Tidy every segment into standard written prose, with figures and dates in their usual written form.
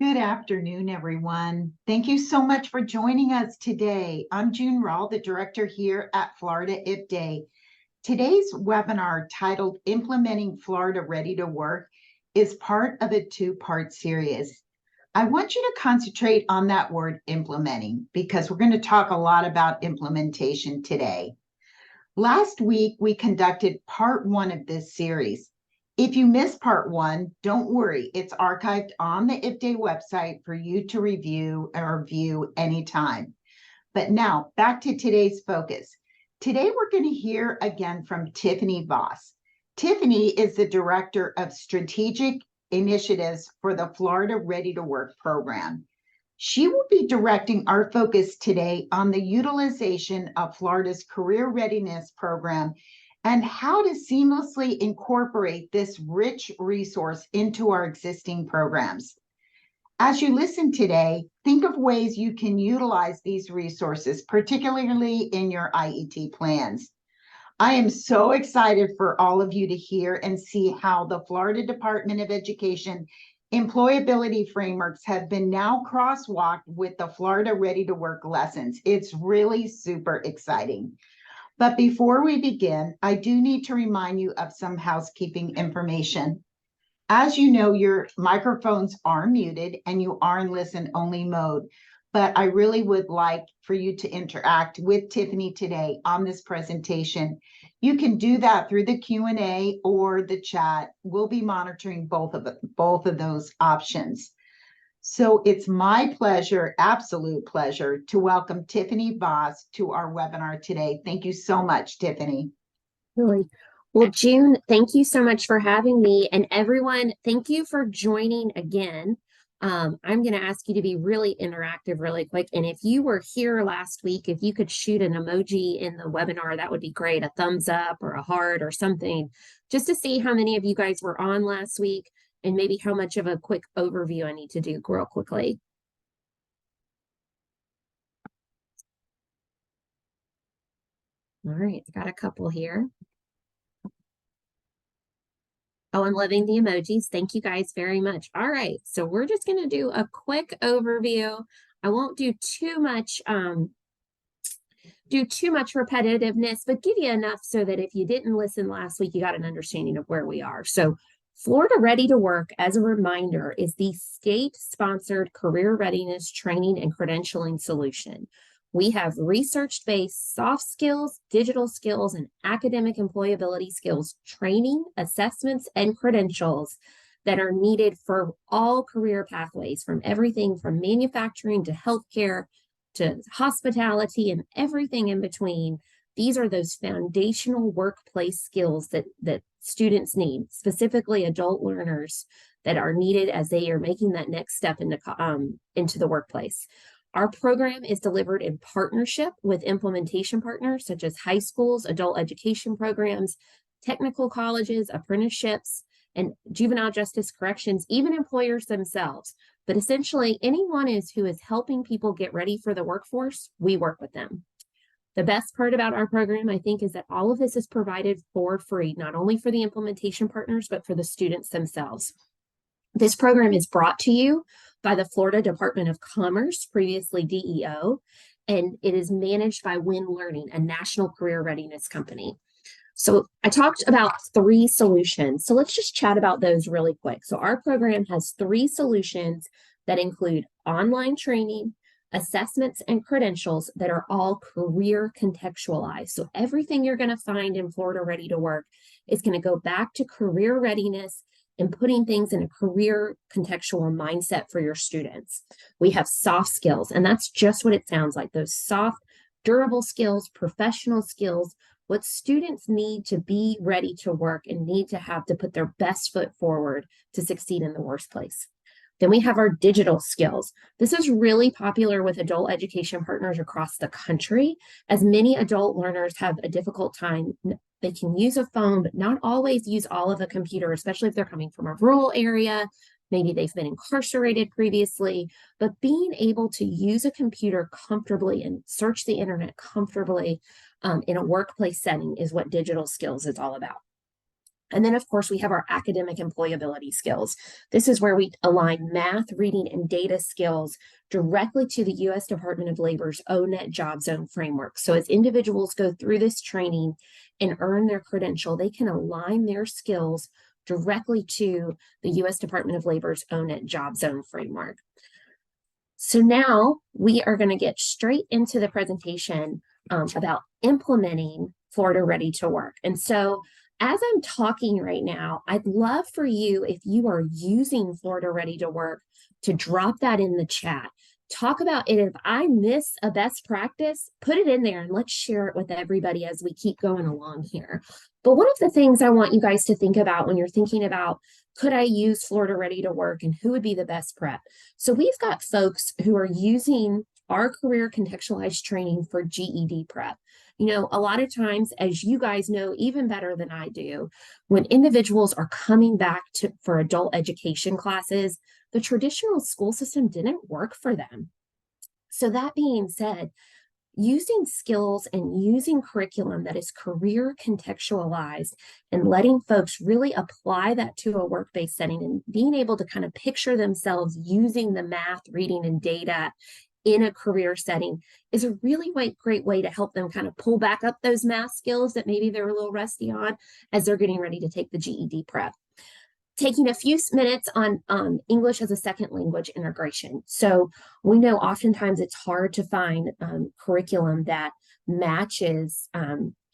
Good afternoon, everyone. Thank you so much for joining us today. I'm June Rawl, the director here at Florida IPDAY. Today's webinar, titled Implementing Florida Ready to Work, is part of a two-part series. I want you to concentrate on that word implementing, because we're going to talk a lot about implementation today. Last week, we conducted part one of this series. If you missed part one, don't worry. It's archived on the IPDAY website for you to review or view anytime. But now, back to today's focus. Today, we're going to hear again from Tiffany Voss. Tiffany is the Director of Strategic Initiatives for the Florida Ready to Work program. She will be directing our focus today on the utilization of Florida's Career Readiness program and how to seamlessly incorporate this rich resource into our existing programs. As you listen today, think of ways you can utilize these resources, particularly in your IET plans. I am so excited for all of you to hear and see how the Florida Department of Education employability frameworks have been now crosswalked with the Florida Ready to Work lessons. It's really super exciting. But before we begin, I do need to remind you of some housekeeping information. As you know, your microphones are muted and you are in listen-only mode, but I really would like for you to interact with Tiffany today on this presentation. You can do that through the Q&A or the chat. We'll be monitoring both of those options. So it's my pleasure, absolute pleasure, to welcome Tiffany Voss to our webinar today. Thank you so much, Tiffany. Really. Well, June, thank you so much for having me. And everyone, thank you for joining again. I'm going to ask you to be really interactive really quick. And if you were here last week, if you could shoot an emoji in the webinar, that would be great. A thumbs up or a heart or something, just to see how many of you guys were on last week and maybe how much of a quick overview I need to do real quickly. All right, I got a couple here. Oh, I'm loving the emojis. Thank you guys very much. All right, so we're just going to do a quick overview. I won't do too much repetitiveness, but give you enough so that if you didn't listen last week, you got an understanding of where we are. So Florida Ready to Work, as a reminder, is the state-sponsored career readiness training and credentialing solution. We have research-based soft skills, digital skills, and academic employability skills training, assessments, and credentials that are needed for all career pathways, from everything from manufacturing to healthcare to hospitality and everything in between. These are those foundational workplace skills that students need, specifically adult learners that are needed as they are making that next step into the workplace. Our program is delivered in partnership with implementation partners such as high schools, adult education programs, technical colleges, apprenticeships, and juvenile justice corrections, even employers themselves. But essentially, anyone who is helping people get ready for the workforce, we work with them. The best part about our program, I think, is that all of this is provided for free, not only for the implementation partners, but for the students themselves. This program is brought to you by the Florida Department of Commerce, previously DEO, and it is managed by Win Learning, a national career readiness company. So I talked about 3 solutions. So let's just chat about those really quick. So our program has 3 solutions that include online training, assessments, and credentials that are all career contextualized. So everything you're going to find in Florida Ready to Work is going to go back to career readiness and putting things in a career contextual mindset for your students. We have soft skills, and that's just what it sounds like. Those soft, durable skills, professional skills, what students need to be ready to work and need to have to put their best foot forward to succeed in the workplace. Then we have our digital skills. This is really popular with adult education partners across the country, as many adult learners have a difficult time. They can use a phone, but not always use all of a computer, especially if they're coming from a rural area. Maybe they've been incarcerated previously, but being able to use a computer comfortably and search the internet comfortably in a workplace setting is what digital skills is all about. And then, of course, we have our academic employability skills. This is where we align math, reading, and data skills directly to the U.S. Department of Labor's ONET Job Zone framework. So as individuals go through this training and earn their credential, they can align their skills directly to the U.S. Department of Labor's ONET Job Zone framework. So now we are going to get straight into the presentation about implementing Florida Ready to Work. And so as I'm talking right now, I'd love for you, if you are using Florida Ready to Work, to drop that in the chat. Talk about it. If I miss a best practice, put it in there and let's share it with everybody as we keep going along here. But one of the things I want you guys to think about when you're thinking about, could I use Florida Ready to Work and who would be the best prep? So we've got folks who are using our career contextualized training for GED prep. You know, a lot of times, as you guys know even better than I do, when individuals are coming back for adult education classes, the traditional school system didn't work for them. So that being said, using skills and using curriculum that is career contextualized and letting folks really apply that to a work-based setting and being able to kind of picture themselves using the math, reading, and data in a career setting is a really great way to help them kind of pull back up those math skills that maybe they're a little rusty on as they're getting ready to take the GED prep. Taking a few minutes on English as a second language integration. So we know oftentimes it's hard to find curriculum that matches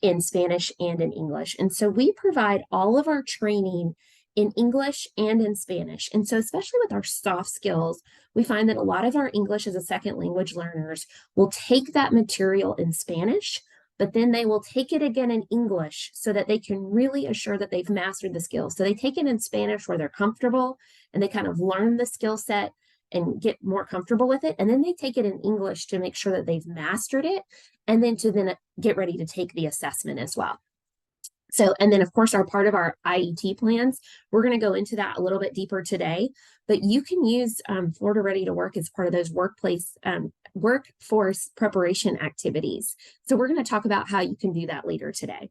in Spanish and in English. And so we provide all of our training in English and in Spanish. And so especially with our soft skills, we find that a lot of our English as a second language learners will take that material in Spanish, but then they will take it again in English so that they can really assure that they've mastered the skills. So they take it in Spanish where they're comfortable and they kind of learn the skill set and get more comfortable with it. And then they take it in English to make sure that they've mastered it and then to get ready to take the assessment as well. So, and then of course, our part of our IET plans, we're going to go into that a little bit deeper today, but you can use Florida Ready to Work as part of those workforce preparation activities. So we're going to talk about how you can do that later today.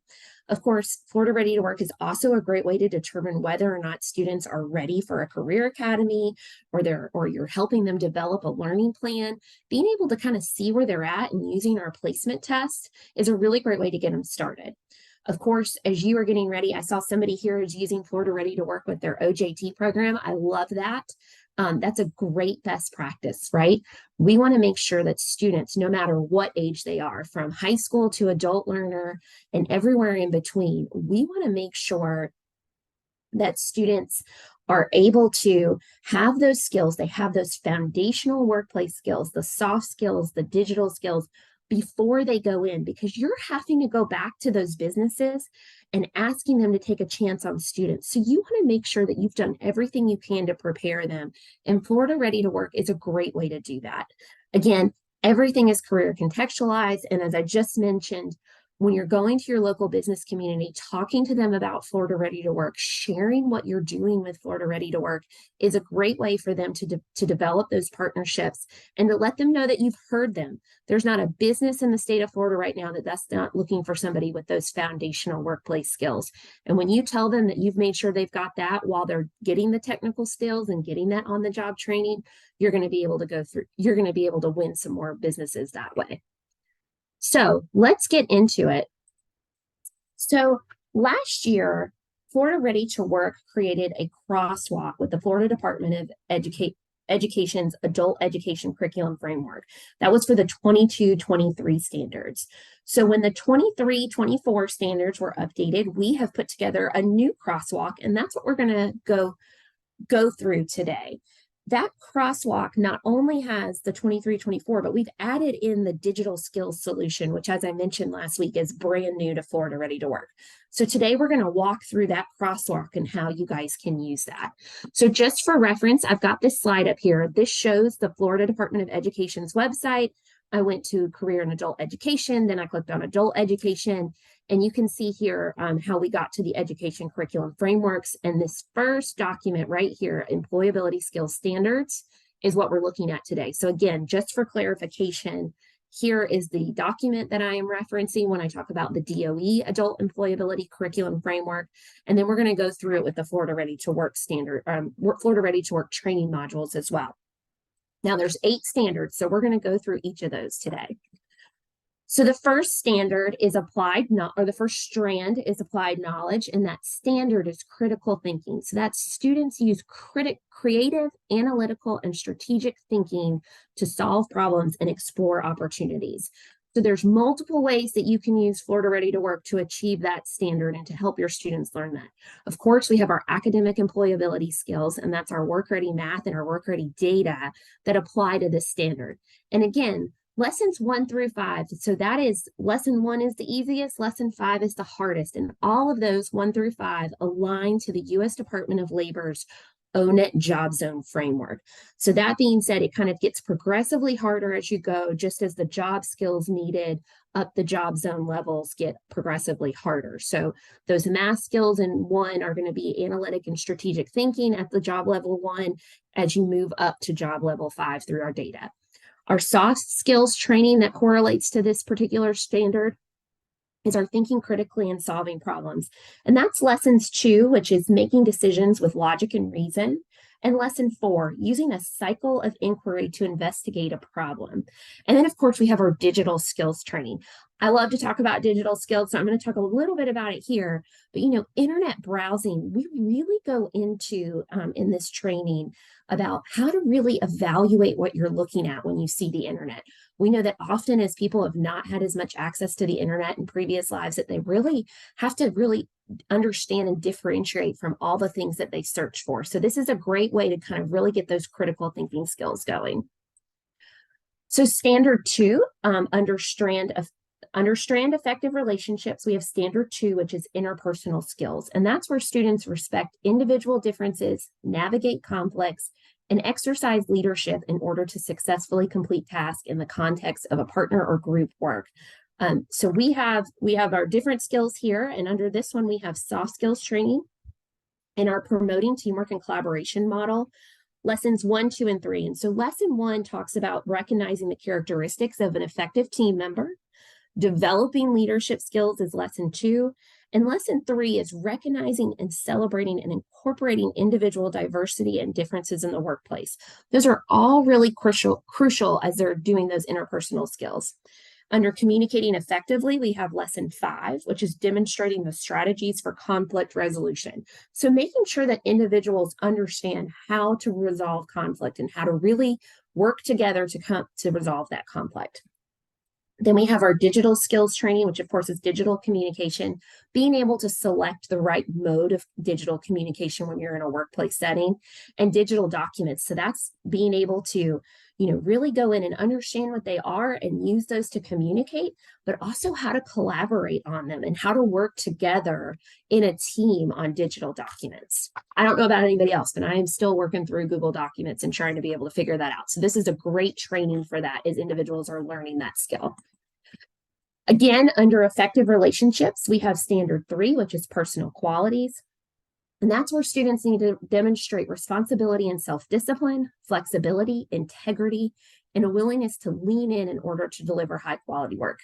Of course, Florida Ready to Work is also a great way to determine whether or not students are ready for a career academy or you're helping them develop a learning plan. Being able to kind of see where they're at and using our placement test is a really great way to get them started. Of course, as you are getting ready, I saw somebody here is using Florida Ready to Work with their OJT program. I love that. That's a great best practice, right? We want to make sure that students, no matter what age they are, from high school to adult learner and everywhere in between, we want to make sure that students are able to have those skills. They have those foundational workplace skills, the soft skills, the digital skills, before they go in, because you're having to go back to those businesses and asking them to take a chance on students. So you want to make sure that you've done everything you can to prepare them. And Florida Ready to Work is a great way to do that. Again, everything is career contextualized. And as I just mentioned, when you're going to your local business community, talking to them about Florida Ready to Work, sharing what you're doing with Florida Ready to Work is a great way for them to develop those partnerships and to let them know that you've heard them. There's not a business in the state of Florida right now that's not looking for somebody with those foundational workplace skills. And when you tell them that you've made sure they've got that while they're getting the technical skills and getting that on the job training, you're going to be able to win some more businesses that way. So let's get into it. So last year, Florida Ready to Work created a crosswalk with the Florida Department of Education's Adult Education Curriculum Framework. That was for the 22-23 standards. So when the 23-24 standards were updated, we have put together a new crosswalk, and that's what we're going to go through today. That crosswalk not only has the 23-24, but we've added in the digital skills solution, which, as I mentioned last week, is brand new to Florida Ready to Work. So today we're going to walk through that crosswalk and how you guys can use that. So just for reference, I've got this slide up here. This shows the Florida Department of Education's website. I went to Career and Adult Education, then I clicked on Adult Education, and you can see here how we got to the education curriculum frameworks. And this first document right here, Employability Skills Standards, is what we're looking at today. So again, just for clarification, Here is the document that I am referencing when I talk about the DOE Adult Employability Curriculum Framework. And then we're going to go through it with the Florida Ready to Work standard, Florida Ready to Work training modules as well. Now there's 8 standards, so we're going to go through each of those today. So the first standard is the first strand is applied knowledge, and that standard is critical thinking. So that students use creative, analytical, and strategic thinking to solve problems and explore opportunities. So there's multiple ways that you can use Florida Ready to Work to achieve that standard and to help your students learn that. Of course, we have our academic employability skills, and that's our work ready math and our work ready data that apply to this standard. And again, lessons 1 through 5. So that is lesson 1 is the easiest, lesson 5 is the hardest. And all of those 1 through 5 align to the U.S. Department of Labor's ONET job zone framework. So that being said, it kind of gets progressively harder as you go, just as the job skills needed up the job zone levels get progressively harder. So those math skills in 1 are going to be analytic and strategic thinking at the job level 1 as you move up to job level 5 through our data. Our soft skills training that correlates to this particular standard is our thinking critically and solving problems. And that's lessons 2, which is making decisions with logic and reason. And lesson 4, using a cycle of inquiry to investigate a problem. And then, of course, we have our digital skills training. I love to talk about digital skills, so I'm going to talk a little bit about it here. But, internet browsing, we really go into in this training about how to really evaluate what you're looking at when you see the internet. We know that often as people have not had as much access to the internet in previous lives, that they really have to really understand and differentiate from all the things that they search for. So this is a great way to kind of really get those critical thinking skills going. So standard 2, understand effective relationships, we have standard 2, which is interpersonal skills. And that's where students respect individual differences, navigate conflicts, and exercise leadership in order to successfully complete tasks in the context of a partner or group work. So we have our different skills here, and under this one, we have soft skills training and our promoting teamwork and collaboration model, lessons 1, 2, and 3. And so lesson 1 talks about recognizing the characteristics of an effective team member. Developing leadership skills is lesson 2. And lesson 3 is recognizing and celebrating and incorporating individual diversity and differences in the workplace. Those are all really crucial as they're doing those interpersonal skills. Under communicating effectively, we have lesson 5, which is demonstrating the strategies for conflict resolution. So making sure that individuals understand how to resolve conflict and how to really work together to resolve that conflict. Then we have our digital skills training, which of course is digital communication, being able to select the right mode of digital communication when you're in a workplace setting, and digital documents. So that's being able to, really go in and understand what they are and use those to communicate, but also how to collaborate on them and how to work together in a team on digital documents. I don't know about anybody else, but I am still working through Google Documents and trying to be able to figure that out. So this is a great training for that as individuals are learning that skill. Again, under effective relationships, we have standard 3, which is personal qualities. And that's where students need to demonstrate responsibility and self-discipline, flexibility, integrity, and a willingness to lean in order to deliver high quality work.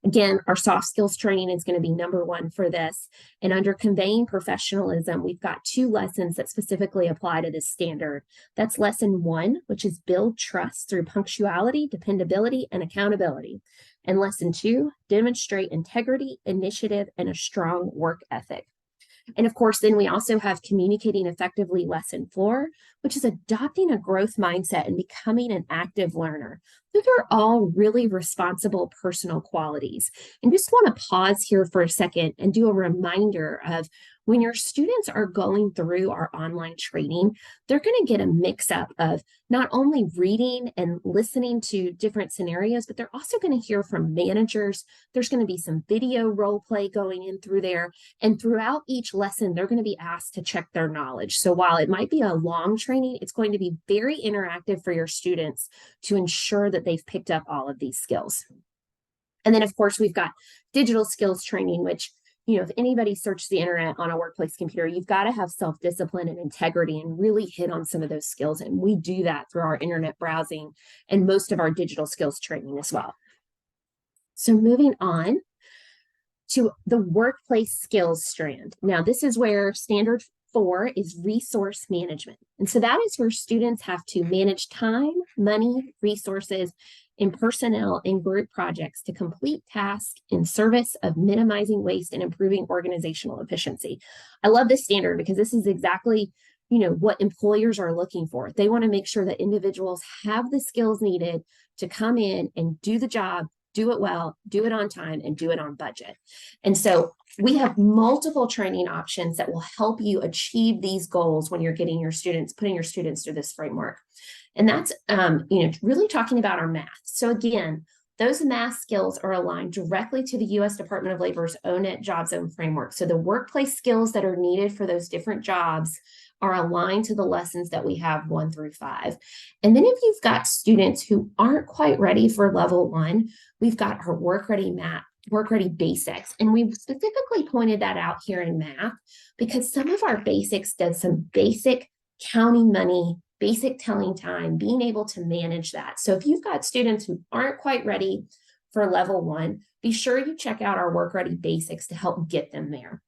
Again, our soft skills training is going to be number 1 for this. And under conveying professionalism, we've got 2 lessons that specifically apply to this standard. That's lesson 1, which is build trust through punctuality, dependability, and accountability. And lesson 2, demonstrate integrity, initiative, and a strong work ethic. And of course, then we also have communicating effectively lesson 4, which is adopting a growth mindset and becoming an active learner. Those are all really responsible personal qualities. And just want to pause here for a second and do a reminder of when your students are going through our online training, they're going to get a mix up of not only reading and listening to different scenarios, but they're also going to hear from managers. There's going to be some video role play going in through there. And throughout each lesson, they're going to be asked to check their knowledge. So while it might be a long training, it's going to be very interactive for your students to ensure that they've picked up all of these skills. And then, of course, we've got digital skills training, which if anybody searches the internet on a workplace computer, you've got to have self-discipline and integrity and really hit on some of those skills. And we do that through our internet browsing and most of our digital skills training as well. So moving on to the workplace skills strand. Now, this is where standard 4 is resource management. And so that is where students have to manage time, money, resources, and personnel in group projects to complete tasks in service of minimizing waste and improving organizational efficiency. I love this standard because this is exactly what employers are looking for. They want to make sure that individuals have the skills needed to come in and do the job, do it well, do it on time, and do it on budget. And so we have multiple training options that will help you achieve these goals when you're putting your students through this framework. And that's, really talking about our math. So again, those math skills are aligned directly to the U.S. Department of Labor's O-Net Job Zone framework. So the workplace skills that are needed for those different jobs are aligned to the lessons that we have 1 through 5. And then if you've got students who aren't quite ready for level 1, we've got our work ready basics. And we've specifically pointed that out here in math because some of our basics does some basic counting money, basic telling time, being able to manage that. So if you've got students who aren't quite ready for level 1, be sure you check out our work ready basics to help get them there.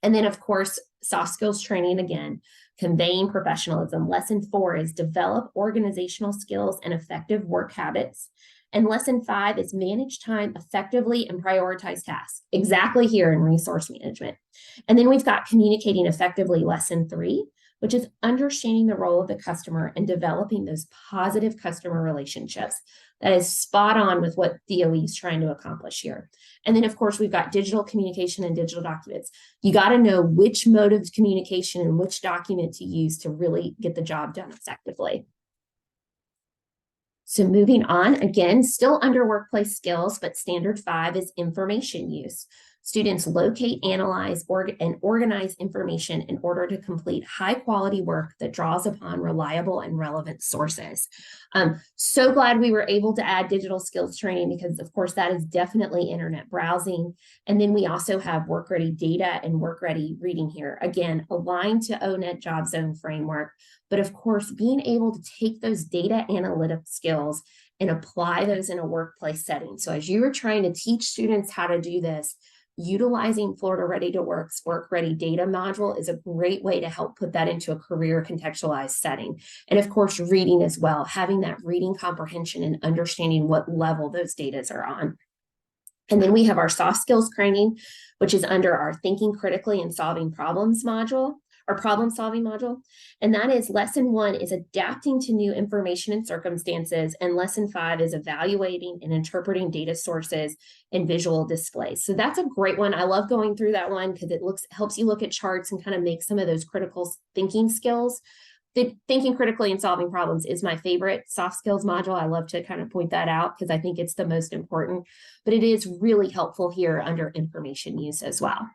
And then, of course, soft skills training again, conveying professionalism. Lesson 4 is develop organizational skills and effective work habits. And lesson 5 is manage time effectively and prioritize tasks, exactly here in resource management. And then we've got communicating effectively, lesson 3, which is understanding the role of the customer and developing those positive customer relationships. That is spot on with what DOE is trying to accomplish here. And then, of course, we've got digital communication and digital documents. You got to know which mode of communication and which document to use to really get the job done effectively. So moving on, again, still under workplace skills, but standard 5 is information use. Students locate, analyze, and organize information in order to complete high-quality work that draws upon reliable and relevant sources. So glad we were able to add digital skills training because, of course, that is definitely internet browsing. And then we also have work-ready data and work-ready reading here. Again, aligned to O-Net Job Zone framework, but of course, being able to take those data analytic skills and apply those in a workplace setting. So as you are trying to teach students how to do this, utilizing Florida Ready to Work's Work Ready data module is a great way to help put that into a career contextualized setting. And of course, reading as well, having that reading comprehension and understanding what level those data are on. And then we have our soft skills training, which is under our thinking critically and solving problems module. Our problem solving module. And that is lesson 1 is adapting to new information and circumstances. And lesson 5 is evaluating and interpreting data sources and visual displays. So that's a great one. I love going through that one because it helps you look at charts and kind of make some of those critical thinking skills. Thinking critically and solving problems is my favorite soft skills module. I love to kind of point that out because I think it's the most important, but it is really helpful here under information use as well.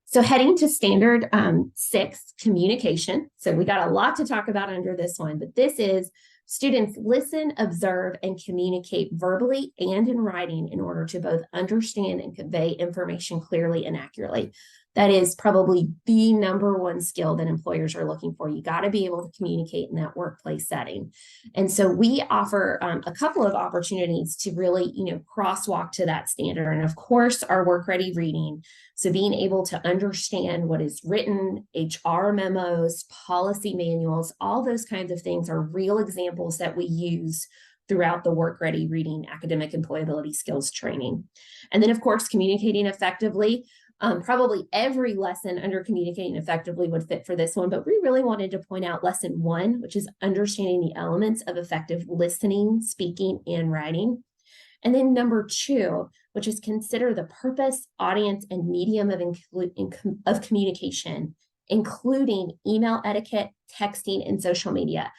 So heading to standard 6, communication. So we got a lot to talk about under this one, but this is students listen, observe, and communicate verbally and in writing in order to both understand and convey information clearly and accurately. That is probably the number one skill that employers are looking for. You got to be able to communicate in that workplace setting. And so we offer a couple of opportunities to really, crosswalk to that standard. And of course, our work ready reading. So being able to understand what is written, HR memos, policy manuals, all those kinds of things are real examples that we use throughout the work ready reading academic employability skills training. And then of course, communicating effectively. Probably every lesson under communicating effectively would fit for this one, but we really wanted to point out lesson 1, which is understanding the elements of effective listening, speaking, and writing. And then number 2, which is consider the purpose, audience, and medium of communication, including email etiquette, texting, and social media.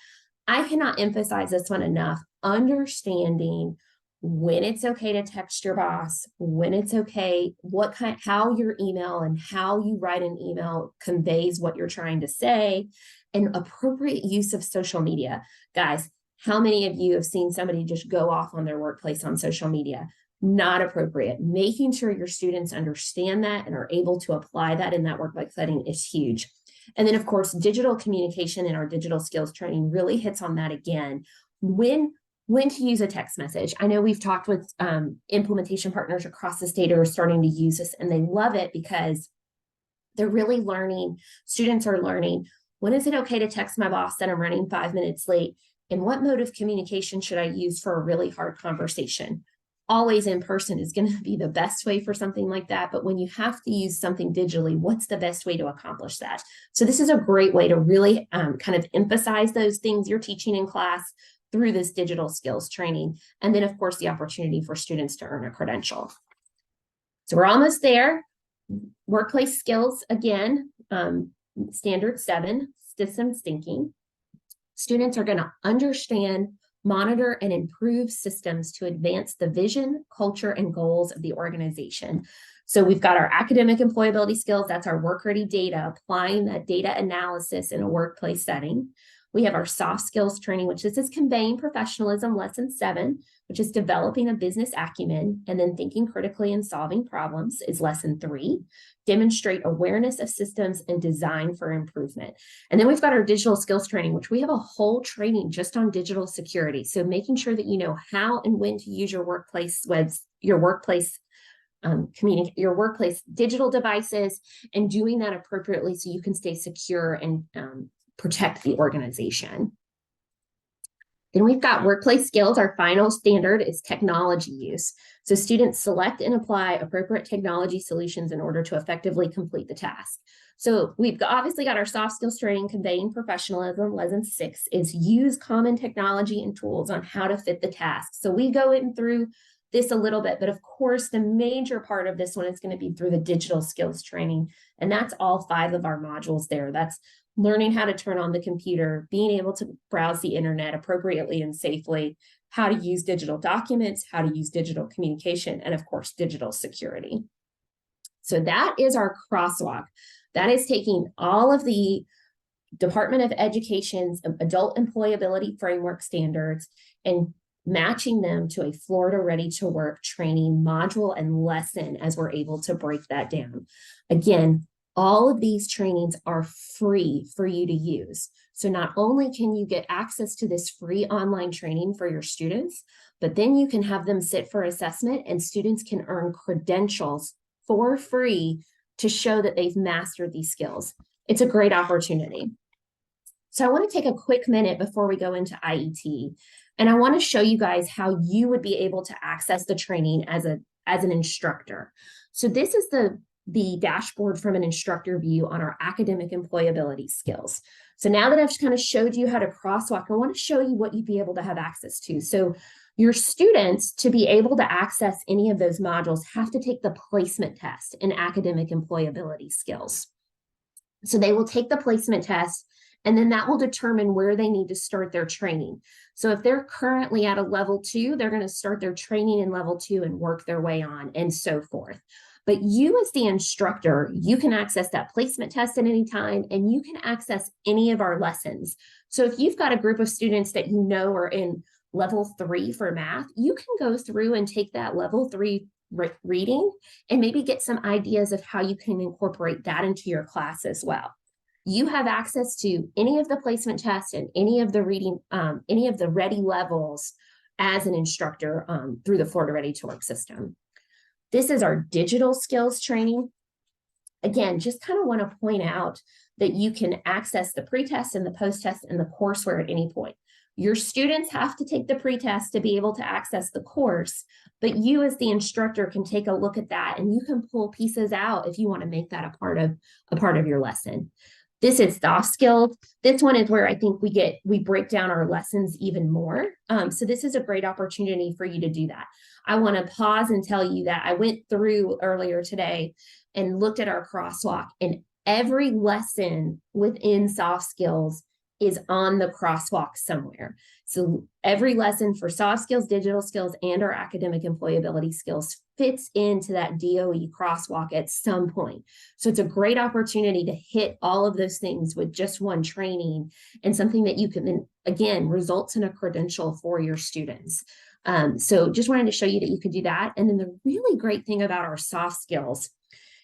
I cannot emphasize this one enough. Understanding when it's okay to text your boss, when it's okay, how your email and how you write an email conveys what you're trying to say, and appropriate use of social media. Guys, how many of you have seen somebody just go off on their workplace on social media? Not appropriate. Making sure your students understand that and are able to apply that in that workplace setting is huge. And then, of course, digital communication in our digital skills training really hits on that again. When when to use a text message. I know we've talked with implementation partners across the state who are starting to use this, and they love it because they're really learning, students are learning, when is it okay to text my boss that I'm running 5 minutes late? And what mode of communication should I use for a really hard conversation? Always in person is going to be the best way for something like that. But when you have to use something digitally, what's the best way to accomplish that? So this is a great way to really kind of emphasize those things you're teaching in class through this digital skills training. And then, of course, the opportunity for students to earn a credential. So we're almost there. Workplace skills, again, standard 7, systems thinking. Students are going to understand, monitor, and improve systems to advance the vision, culture, and goals of the organization. So we've got our academic employability skills. That's our work-ready data, applying that data analysis in a workplace setting. We have our soft skills training, which this is conveying professionalism, lesson 7, which is developing a business acumen, and then thinking critically and solving problems is lesson 3. Demonstrate awareness of systems and design for improvement. And then we've got our digital skills training, which we have a whole training just on digital security. So making sure that you know how and when to use your workplace your workplace digital devices, and doing that appropriately so you can stay secure and protect the organization. Then we've got workplace skills. Our final standard is technology use. So students select and apply appropriate technology solutions in order to effectively complete the task. So we've obviously got our soft skills training, conveying professionalism. Lesson 6 is use common technology and tools on how to fit the task. So we go in through this a little bit, but of course, the major part of this one is going to be through the digital skills training. And that's all 5 of our modules there. That's learning how to turn on the computer, being able to browse the internet appropriately and safely, how to use digital documents, how to use digital communication, and of course, digital security. So that is our crosswalk. That is taking all of the Department of Education's adult employability framework standards and matching them to a Florida Ready to Work training module and lesson as we're able to break that down. Again, all of these trainings are free for you to use. So not only can you get access to this free online training for your students, but then you can have them sit for assessment and students can earn credentials for free to show that they've mastered these skills. It's a great opportunity. So I want to take a quick minute before we go into IET, and I want to show you guys how you would be able to access the training as an instructor. So this is the dashboard from an instructor view on our academic employability skills. So now that I've just kind of showed you how to crosswalk, I want to show you what you'd be able to have access to. So your students, to be able to access any of those modules, have to take the placement test in academic employability skills. So they will take the placement test, and then that will determine where they need to start their training. So if they're currently at a level 2, they're going to start their training in level 2 and work their way on, and so forth. But you as the instructor, you can access that placement test at any time, and you can access any of our lessons. So if you've got a group of students that you know are in level 3 for math, you can go through and take that level 3 reading and maybe get some ideas of how you can incorporate that into your class as well. You have access to any of the placement tests and any of the reading, any of the ready levels as an instructor through the Florida Ready to Work system. This is our digital skills training. Again, just kind of want to point out that you can access the pre-test and the post-test and the courseware at any point. Your students have to take the pre-test to be able to access the course, but you as the instructor can take a look at that and you can pull pieces out if you want to make that a part of your lesson. This is soft skills. This one is where I think we break down our lessons even more. So this is a great opportunity for you to do that. I want to pause and tell you that I went through earlier today and looked at our crosswalk, and every lesson within soft skills is on the crosswalk somewhere. So every lesson for soft skills, digital skills, and our academic employability skills fits into that DOE crosswalk at some point. So it's a great opportunity to hit all of those things with just one training, and something that you can then, again, results in a credential for your students. So just wanted to show you that you could do that. And then the really great thing about our soft skills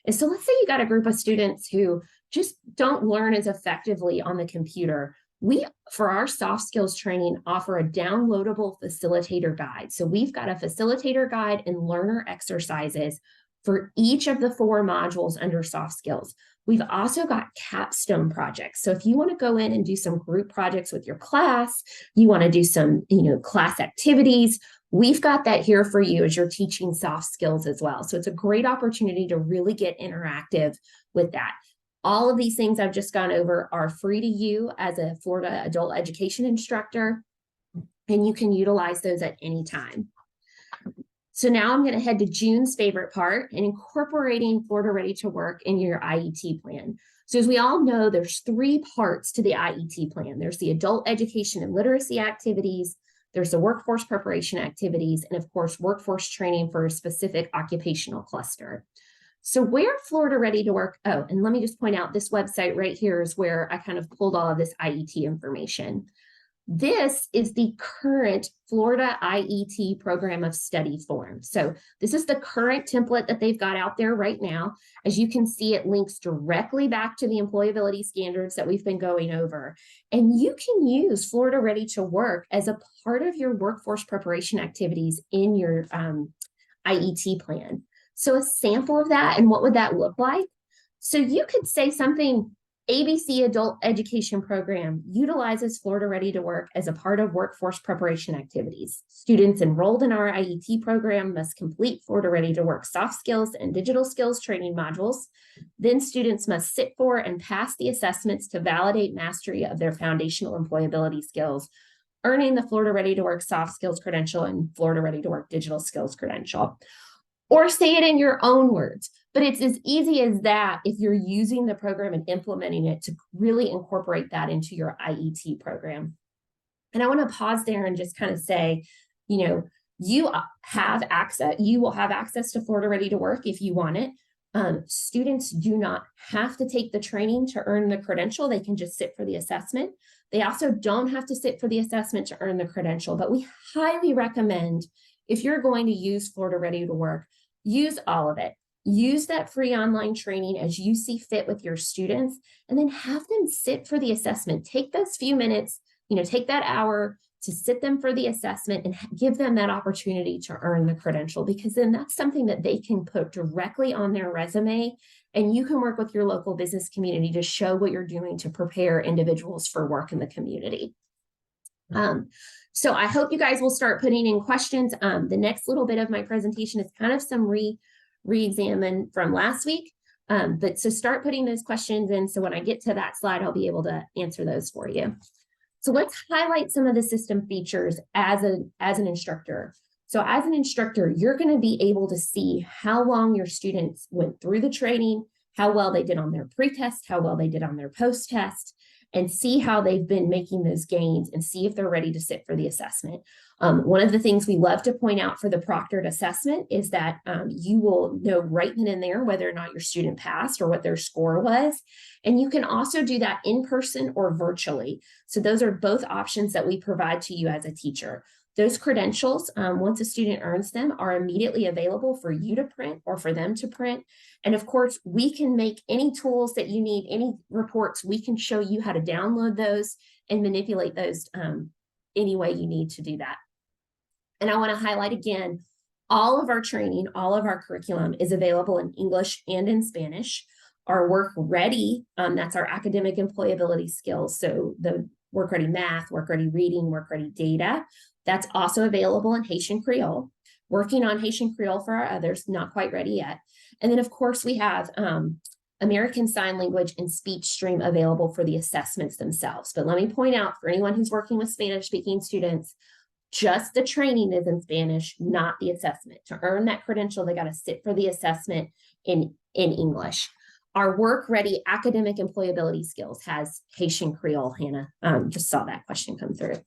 is, so let's say you got a group of students who just don't learn as effectively on the computer. We, for our soft skills training, offer a downloadable facilitator guide. So we've got a facilitator guide and learner exercises for each of the 4 modules under soft skills. We've also got capstone projects. So if you want to go in and do some group projects with your class, you want to do some, class activities, we've got that here for you as you're teaching soft skills as well. So it's a great opportunity to really get interactive with that. All of these things I've just gone over are free to you as a Florida adult education instructor, and you can utilize those at any time. So now I'm going to head to June's favorite part, and incorporating Florida Ready to Work in your IET plan. So as we all know, there's 3 parts to the IET plan. There's the adult education and literacy activities, there's the workforce preparation activities, and of course, workforce training for a specific occupational cluster. So where Florida Ready to Work, oh, and let me just point out this website right here is where I kind of pulled all of this IET information. This is the current Florida IET program of study form. So this is the current template that they've got out there right now. As you can see, it links directly back to the employability standards that we've been going over. And you can use Florida Ready to Work as a part of your workforce preparation activities in your IET plan. So a sample of that, and what would that look like? So you could say something, ABC Adult Education Program utilizes Florida Ready to Work as a part of workforce preparation activities. Students enrolled in our IET program must complete Florida Ready to Work soft skills and digital skills training modules. Then students must sit for and pass the assessments to validate mastery of their foundational employability skills, earning the Florida Ready to Work soft skills credential and Florida Ready to Work digital skills credential. Or say it in your own words. But it's as easy as that if you're using the program and implementing it to really incorporate that into your IET program. And I want to pause there and just kind of say, you will have access to Florida Ready to Work if you want it. Students do not have to take the training to earn the credential. They can just sit for the assessment. They also don't have to sit for the assessment to earn the credential, but we highly recommend, if you're going to use Florida Ready to Work, use all of it. Use that free online training as you see fit with your students, and then have them sit for the assessment. Take those few minutes, take that hour to sit them for the assessment and give them that opportunity to earn the credential, because then that's something that they can put directly on their resume, and you can work with your local business community to show what you're doing to prepare individuals for work in the community. So I hope you guys will start putting in questions. The next little bit of my presentation is kind of some re-examine from last week. But so start putting those questions in. So when I get to that slide, I'll be able to answer those for you. So let's highlight some of the system features as an instructor. So as an instructor, you're going to be able to see how long your students went through the training, how well they did on their pre-test, how well they did on their post-test, and see how they've been making those gains and see if they're ready to sit for the assessment. One of the things we love to point out for the proctored assessment is that you will know right then and there whether or not your student passed or what their score was. And you can also do that in person or virtually. So those are both options that we provide to you as a teacher. Those credentials, once a student earns them, are immediately available for you to print or for them to print. And of course, we can make any tools that you need, any reports, we can show you how to download those and manipulate those any way you need to do that. And I want to highlight again, all of our training, all of our curriculum is available in English and in Spanish. Our Work Ready, that's our academic employability skills. So the Work Ready Math, Work Ready Reading, Work Ready Data, that's also available in Haitian Creole. Working on Haitian Creole for our others, not quite ready yet. And then of course we have American Sign Language and Speech Stream available for the assessments themselves. But let me point out, for anyone who's working with Spanish speaking students, just the training is in Spanish, not the assessment. To earn that credential, they got to sit for the assessment in English. Our Work Ready Academic Employability Skills has Haitian Creole. Hannah just saw that question come through.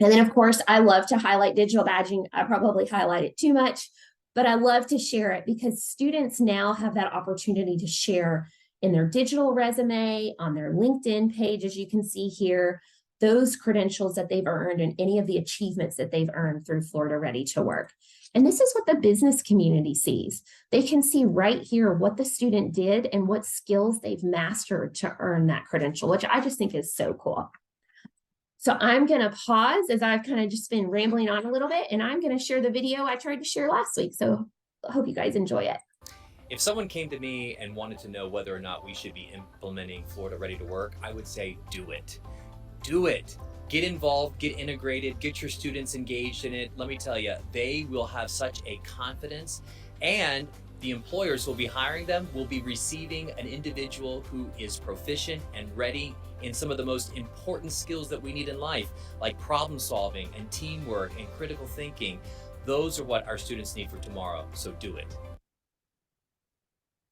And then, of course, I love to highlight digital badging. I probably highlight it too much, but I love to share it because students now have that opportunity to share in their digital resume, on their LinkedIn page, as you can see here, those credentials that they've earned and any of the achievements that they've earned through Florida Ready to Work. And this is what the business community sees. They can see right here what the student did and what skills they've mastered to earn that credential, which I just think is so cool. So I'm going to pause as I've kind of just been rambling on a little bit, and I'm going to share the video I tried to share last week. So I hope you guys enjoy it. If someone came to me and wanted to know whether or not we should be implementing Florida Ready to Work, I would say do it. Do it. Get involved, get integrated, get your students engaged in it. Let me tell you, they will have such a confidence, and the employers who will be hiring them will be receiving an individual who is proficient and ready in some of the most important skills that we need in life, like problem solving and teamwork and critical thinking. Those are what our students need for tomorrow, so do it.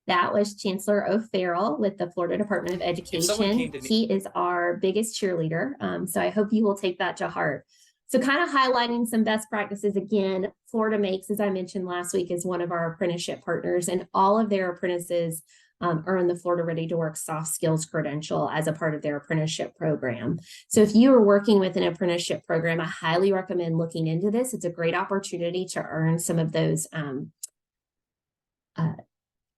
That was Chancellor O'Farrell with the Florida Department of Education. He is our biggest cheerleader, so I hope you will take that to heart. So kind of highlighting some best practices again, Florida Makes, as I mentioned last week, is one of our apprenticeship partners, and all of their apprentices earn the Florida Ready to Work soft skills credential as a part of their apprenticeship program. So if you are working with an apprenticeship program, I highly recommend looking into this. It's a great opportunity to earn some of those.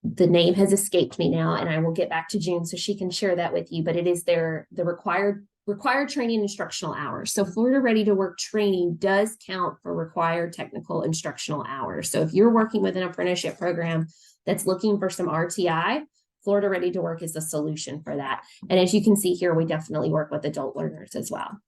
The name has escaped me now, and I will get back to June so she can share that with you, but it is the required training instructional hours. So Florida Ready to Work training does count for required technical instructional hours. So if you're working with an apprenticeship program that's looking for some RTI, Florida Ready to Work is the solution for that. And as you can see here, we definitely work with adult learners as well.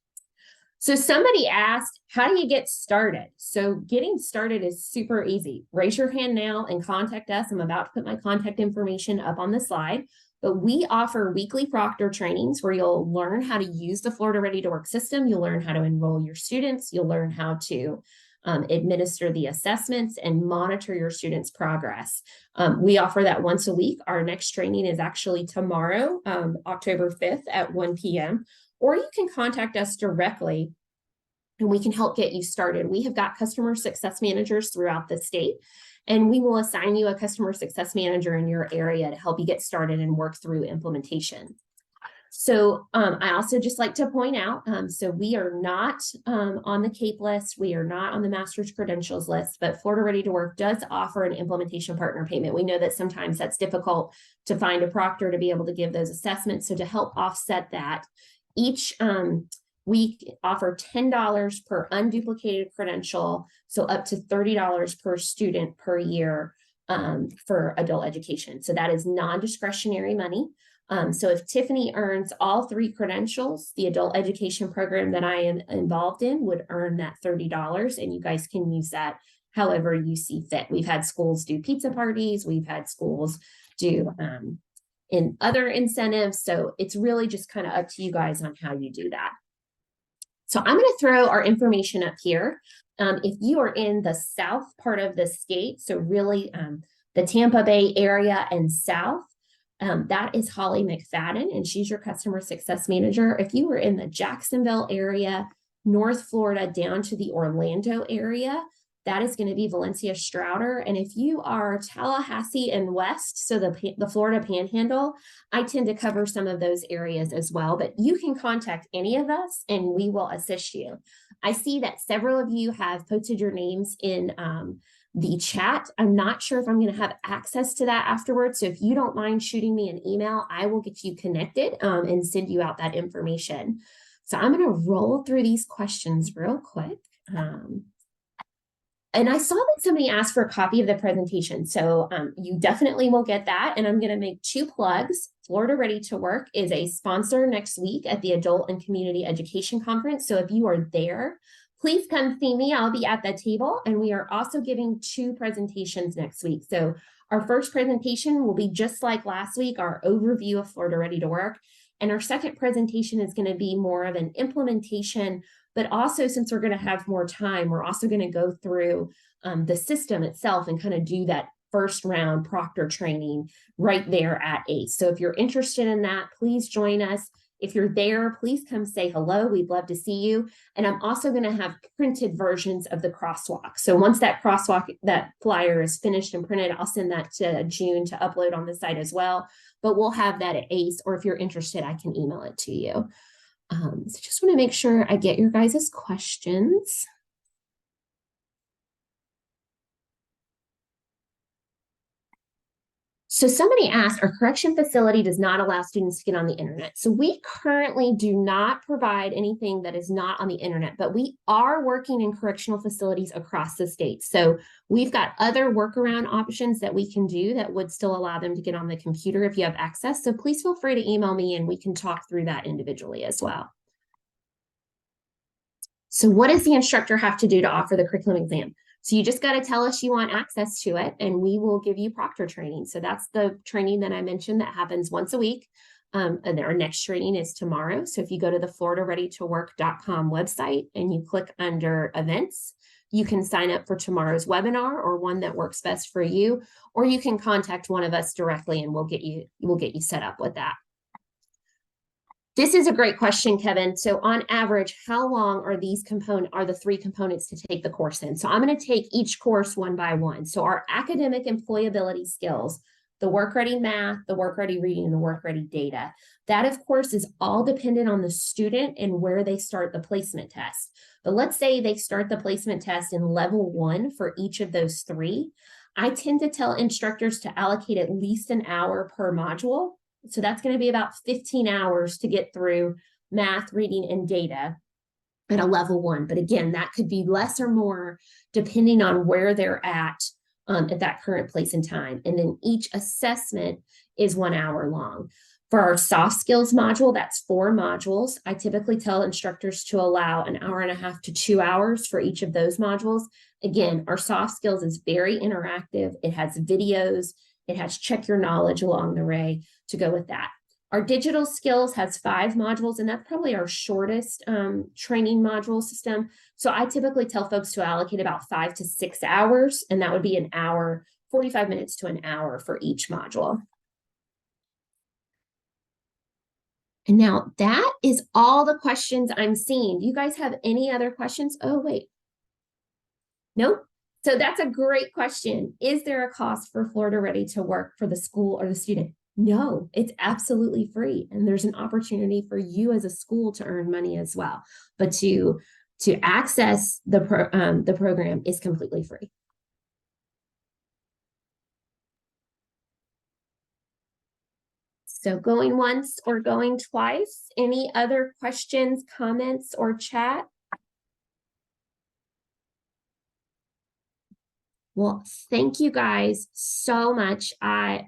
So somebody asked, how do you get started? So getting started is super easy. Raise your hand now and contact us. I'm about to put my contact information up on the slide, but we offer weekly proctor trainings where you'll learn how to use the Florida Ready to Work system. You'll learn how to enroll your students. You'll learn how to administer the assessments and monitor your students' progress. We offer that once a week. Our next training is actually tomorrow, October 5th at 1 p.m. Or you can contact us directly and we can help get you started. We have got customer success managers throughout the state, and we will assign you a customer success manager in your area to help you get started and work through implementation. So I also just like to point out, so we are not on the CAPE list. We are not on the master's credentials list, but Florida Ready to Work does offer an implementation partner payment. We know that sometimes that's difficult to find a proctor to be able to give those assessments. So to help offset that, each week offer $10 per unduplicated credential, so up to $30 per student per year for adult education. So that is non-discretionary money. So if Tiffany earns all 3 credentials, the adult education program that I am involved in would earn that $30, and you guys can use that however you see fit. We've had schools do pizza parties. We've had schools do in other incentives. So it's really just kind of up to you guys on how you do that. So I'm going to throw our information up here. If you are in the south part of the state, so really the Tampa Bay area and south, that is Holly McFadden, and she's your customer success manager. If you were in the Jacksonville area, North Florida down to the Orlando area, that is going to be Valencia Strouder. And if you are Tallahassee and west, so the Florida Panhandle, I tend to cover some of those areas as well, but you can contact any of us and we will assist you. I see that several of you have posted your names in the chat. I'm not sure if I'm going to have access to that afterwards. So if you don't mind shooting me an email, I will get you connected and send you out that information. So I'm going to roll through these questions real quick. And I saw that somebody asked for a copy of the presentation. So you definitely will get that. And I'm going to make 2 plugs. Florida Ready to Work is a sponsor next week at the Adult and Community Education Conference. So if you are there, please come see me. I'll be at the table. And we are also giving 2 presentations next week. So our first presentation will be just like last week, our overview of Florida Ready to Work. And our second presentation is going to be more of an implementation, but also since we're going to have more time, we're also going to go through the system itself and kind of do that first round proctor training right there at ACE. So if you're interested in that, please join us. If you're there, please come say hello. We'd love to see you. And I'm also going to have printed versions of the crosswalk. So once that crosswalk, that flyer is finished and printed, I'll send that to June to upload on the site as well. But we'll have that at ACE, or if you're interested, I can email it to you. So just want to make sure I get your guys' questions. So somebody asked, our correction facility does not allow students to get on the internet. So we currently do not provide anything that is not on the internet, but we are working in correctional facilities across the state. So we've got other workaround options that we can do that would still allow them to get on the computer if you have access. So please feel free to email me and we can talk through that individually as well. So what does the instructor have to do to offer the curriculum exam? So you just got to tell us you want access to it and we will give you proctor training. So that's the training that I mentioned that happens once a week. And our next training is tomorrow. So if you go to the floridareadytowork.com website and you click under events, you can sign up for tomorrow's webinar or one that works best for you, or you can contact one of us directly and we'll get you set up with that. This is a great question, Kevin. So on average, how long are the three components to take the course in? So I'm going to take each course one by one. So our academic employability skills, the work-ready math, the work-ready reading, and the work-ready data. That, of course, is all dependent on the student and where they start the placement test. But let's say they start the placement test in level 1 for each of those 3. I tend to tell instructors to allocate at least an hour per module. So that's going to be about 15 hours to get through math, reading, and data at a level 1. But again, that could be less or more depending on where they're at that current place in time. And then each assessment is 1 hour long. For our soft skills module, that's 4 modules. I typically tell instructors to allow an hour and a half to 2 hours for each of those modules. Again, our soft skills is very interactive. It has videos. It has check your knowledge along the way to go with that. Our digital skills has 5 modules, and that's probably our shortest training module system. So I typically tell folks to allocate about 5 to 6 hours, and that would be an hour, 45 minutes to an hour for each module. And now that is all the questions I'm seeing. Do you guys have any other questions? Oh, wait. Nope. So that's a great question. Is there a cost for Florida Ready to Work for the school or the student? No, it's absolutely free. And there's an opportunity for you as a school to earn money as well. But to access the program is completely free. So going once or going twice. Any other questions, comments, or chat? Well, thank you guys so much.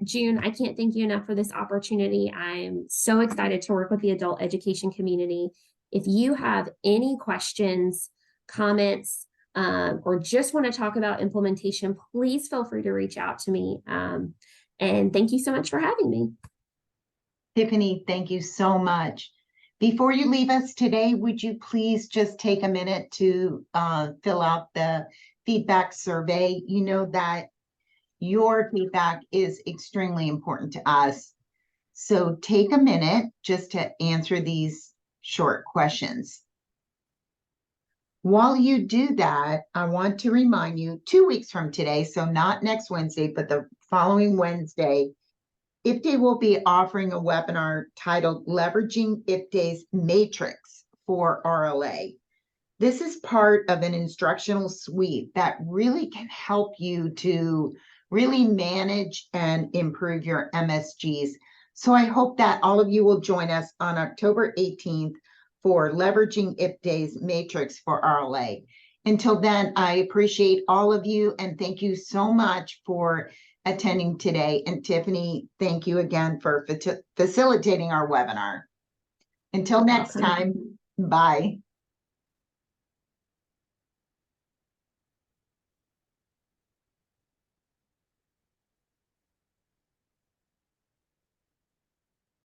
June, I can't thank you enough for this opportunity. I'm so excited to work with the adult education community. If you have any questions, comments, or just want to talk about implementation, please feel free to reach out to me. And thank you so much for having me. Tiffany, thank you so much. Before you leave us today, would you please just take a minute to fill out the feedback survey? You know that your feedback is extremely important to us. So take a minute just to answer these short questions. While you do that, I want to remind you 2 weeks from today, so not next Wednesday, but the following Wednesday, IPDAY will be offering a webinar titled Leveraging IPDAY's Matrix for RLA. This is part of an instructional suite that really can help you to really manage and improve your MSGs. So I hope that all of you will join us on October 18th for Leveraging IPDAY's Matrix for RLA. Until then, I appreciate all of you and thank you so much for attending today. And Tiffany, thank you again for facilitating our webinar. Until next time, bye.